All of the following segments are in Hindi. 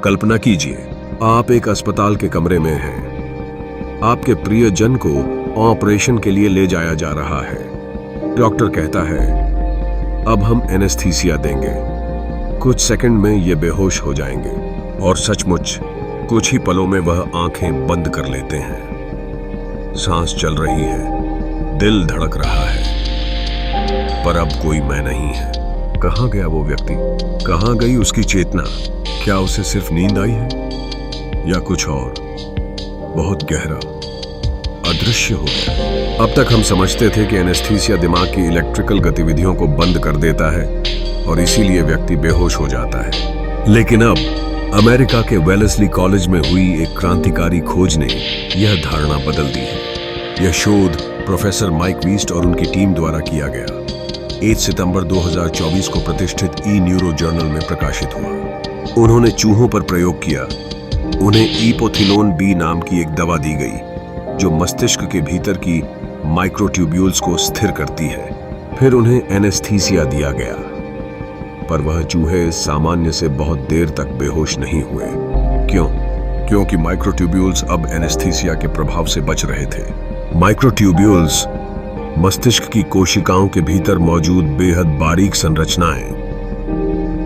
कल्पना कीजिए, आप एक अस्पताल के कमरे में हैं। आपके प्रियजन को ऑपरेशन के लिए ले जाया जा रहा है। डॉक्टर कहता है, अब हम एनेस्थीसिया देंगे। कुछ सेकंड में ये बेहोश हो जाएंगे और सचमुच कुछ ही पलों में वह आंखें बंद कर लेते हैं। सांस चल रही है, दिल धड़क रहा है, पर अब कोई मैं नहीं है। कहाँ गया वो व्यक्ति? कहाँ गई उसकी चेतना? क्या उसे सिर्फ नींद आई है या कुछ और बहुत गहरा अदृश्य हो गया? अब तक हम समझते थे कि एनेस्थीसिया दिमाग की इलेक्ट्रिकल गतिविधियों को बंद कर देता है और इसीलिए व्यक्ति बेहोश हो जाता है। लेकिन अब अमेरिका के वेलेस्ली कॉलेज में हुई एक क्रांतिकारी खोज ने यह धारणा बदल दी है। यह शोध प्रोफेसर माइक वीस्ट और उनकी टीम द्वारा किया गया 8 सितंबर 2024 को प्रतिष्ठित ई न्यूरो जर्नल में प्रकाशित हुआ। उन्होंने चूहों पर प्रयोग किया। उन्हें इपोथिलोन बी नाम की एक दवा दी गई जो मस्तिष्क के भीतर की माइक्रोट्यूब्यूल्स को स्थिर करती है। फिर उन्हें एनेस्थीसिया दिया गया, पर वह चूहे सामान्य से बहुत देर तक बेहोश नहीं हुए। क्यों? क्योंकि माइक्रोट्यूब्यूल्स अब एनेस्थीसिया के प्रभाव से बच रहे थे। माइक्रोट्यूब्यूल्स मस्तिष्क की कोशिकाओं के भीतर मौजूद बेहद बारीक संरचनाएं,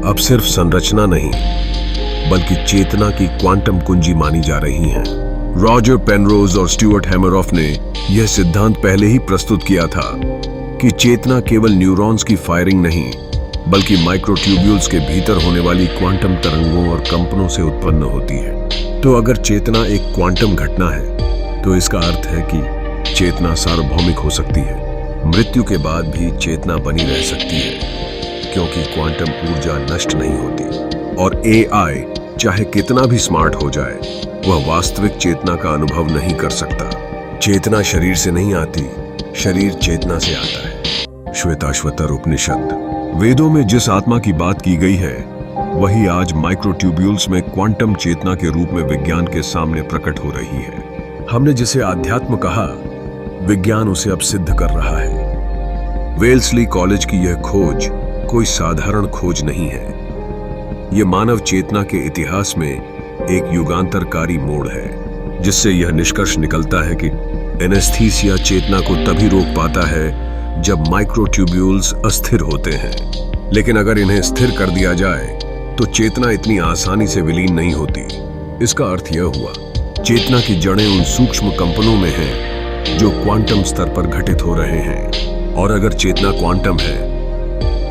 अब सिर्फ संरचना नहीं बल्कि चेतना की क्वांटम कुंजी मानी जा रही हैं। रॉजर पेनरोज और स्टुअर्ट हैमरऑफ ने यह सिद्धांत पहले ही प्रस्तुत किया था कि चेतना केवल न्यूरॉन्स की फायरिंग नहीं बल्कि माइक्रोट्यूब्यूल्स के भीतर होने वाली क्वांटम तरंगों और कंपनों से उत्पन्न होती है। तो अगर चेतना एक क्वांटम घटना है तो इसका अर्थ है कि चेतना सार्वभौमिक हो सकती है। मृत्यु के बाद भी चेतना बनी रह सकती है क्योंकि क्वांटम ऊर्जा नष्ट नहीं होती। और एआई चाहे कितना भी स्मार्ट हो जाए, वह वास्तविक चेतना का अनुभव नहीं कर सकता। चेतना शरीर से नहीं आती, शरीर चेतना से आता है। श्वेताश्वतर उपनिषद वेदों में जिस आत्मा की बात की गई है वही आज माइक्रोट्यूब्यूल्स में क्वांटम चेतना के रूप में विज्ञान के सामने प्रकट हो रही है। हमने जिसे आध्यात्म कहा, विज्ञान उसे अब सिद्ध कर रहा है। वेल्सली कॉलेज की यह खोज कोई साधारण खोज नहीं है। यह मानव चेतना के इतिहास में एक युगांतरकारी मोड़ है, जिससे यह निष्कर्ष निकलता है कि एनेस्थीसिया चेतना को तभी रोक पाता है जब माइक्रोट्यूब्यूल्स अस्थिर होते हैं। लेकिन अगर इन्हें स्थिर कर दिया जाए तो चेतना इतनी आसानी से विलीन नहीं होती। इसका अर्थ यह हुआ, चेतना की जड़ें उन सूक्ष्म कंपनों में हैं जो क्वांटम स्तर पर घटित हो रहे हैं। और अगर चेतना क्वांटम है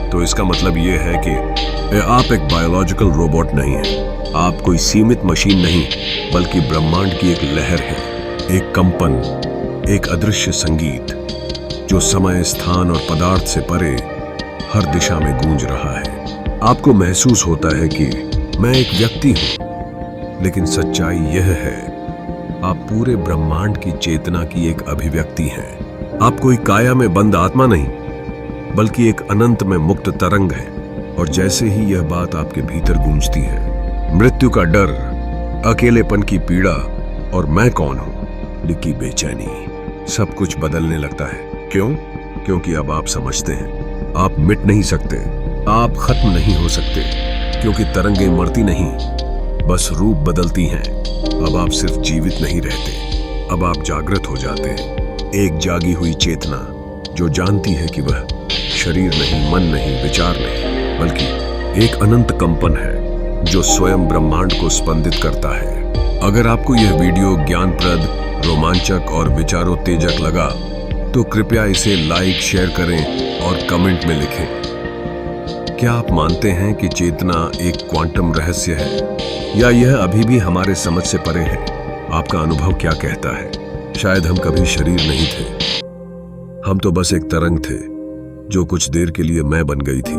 तो इसका मतलब यह है कि आप एक बायोलॉजिकल रोबोट नहीं हैं। आप कोई सीमित मशीन नहीं बल्कि ब्रह्मांड की एक लहर है, एक कंपन, एक अदृश्य संगीत जो समय, स्थान और पदार्थ से परे हर दिशा में गूंज रहा है। आपको महसूस होता है कि मैं एक व्यक्ति हूं, लेकिन सच्चाई यह है आप पूरे ब्रह्मांड की चेतना की एक अभिव्यक्ति हैं। आप कोई काया में बंद आत्मा नहीं बल्कि एक अनंत में मुक्त तरंग है। और जैसे ही यह बात आपके भीतर गूंजती है, मृत्यु का डर, अकेलेपन की पीड़ा और मैं कौन हूं लिखी बेचैनी, सब कुछ बदलने लगता है। क्यों? क्योंकि अब आप समझते हैं आप मिट नहीं सकते, आप खत्म नहीं हो सकते, क्योंकि तरंगें मरती नहीं, बस रूप बदलती हैं। अब आप सिर्फ जीवित नहीं रहते, अब आप जागृत हो जाते हैं। एक जागी हुई चेतना जो जानती है कि वह शरीर नहीं, मन नहीं, विचार नहीं, बल्कि एक अनंत कंपन है जो स्वयं ब्रह्मांड को स्पंदित करता है। अगर आपको यह वीडियो ज्ञानप्रद, रोमांचक और विचारोत्तेजक लगा तो कृपया इसे लाइक, शेयर करें और कमेंट में लिखें। क्या आप मानते हैं कि चेतना एक क्वांटम रहस्य है या यह अभी भी हमारे समझ से परे है? आपका अनुभव क्या कहता है? शायद हम कभी शरीर नहीं थे, हम तो बस एक तरंग थे जो कुछ देर के लिए मैं बन गई थी।